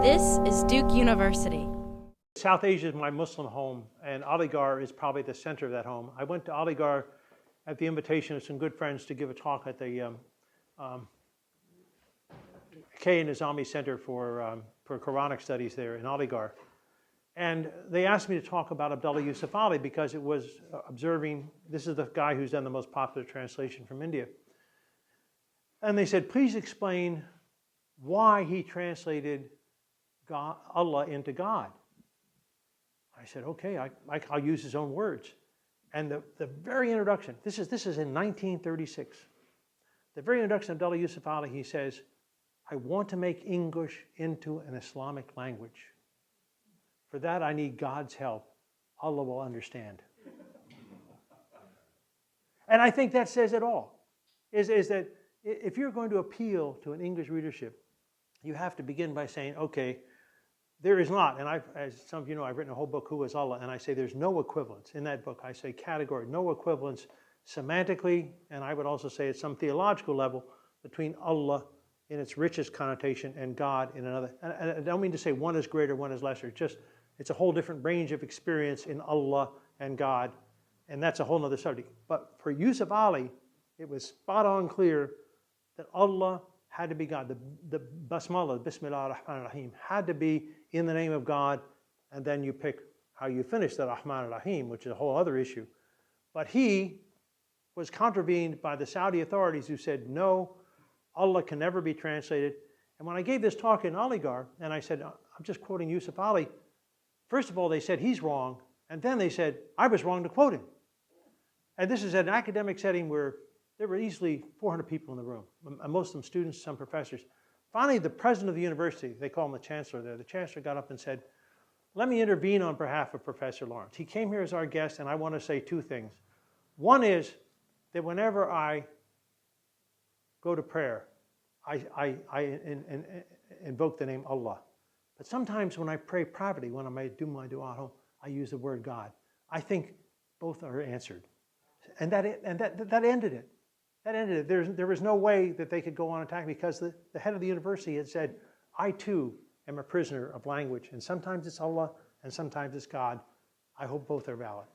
This is Duke University. South Asia is my Muslim home, and Aligarh is probably the center of that home. I went to Aligarh at the invitation of some good friends to give a talk at the K. Nizami Center for Quranic Studies there in Aligarh. And they asked me to talk about Abdullah Yusuf Ali because it was observing, this is the guy who's done the most popular translation from India. And they said, please explain why he translated God, Allah into God. I said, okay, I'll use his own words. And the very introduction, this is in 1936. The very introduction of Abdullah Yusuf Ali, he says, I want to make English into an Islamic language. For that, I need God's help. Allah will understand. And I think that says it all, is that if you're going to appeal to an English readership, you have to begin by saying, okay, there is not, and as some of you know, I've written a whole book, Who is Allah? And I say there's no equivalence. In that book, I say category, no equivalence semantically, and I would also say at some theological level, between Allah in its richest connotation and God in another. And I don't mean to say one is greater, one is lesser. It's a whole different range of experience in Allah and God, and that's a whole other subject. But for Yusuf Ali, it was spot on clear that Allah had to be God. The basmala, Bismillah ar-Rahman ar-Rahim, had to be in the name of God, and then you pick how you finish the Rahman ar-Rahim, which is a whole other issue. But he was contravened by the Saudi authorities who said, no, Allah can never be translated. And when I gave this talk in Aligarh, and I said, I'm just quoting Yusuf Ali, first of all, they said he's wrong, and then they said, I was wrong to quote him. And this is an academic setting where there were easily 400 people in the room, most of them students, some professors. Finally, the president of the university, they call him the chancellor there, the chancellor got up and said, let me intervene on behalf of Professor Lawrence. He came here as our guest, and I want to say two things. One is that whenever I go to prayer, I invoke the name Allah. But sometimes when I pray privately, when I do my dua at home, I use the word God. I think both are answered. And that ended it. That ended it. There was no way that they could go on attack because the head of the university had said, I too am a prisoner of language. And sometimes it's Allah and sometimes it's God. I hope both are valid.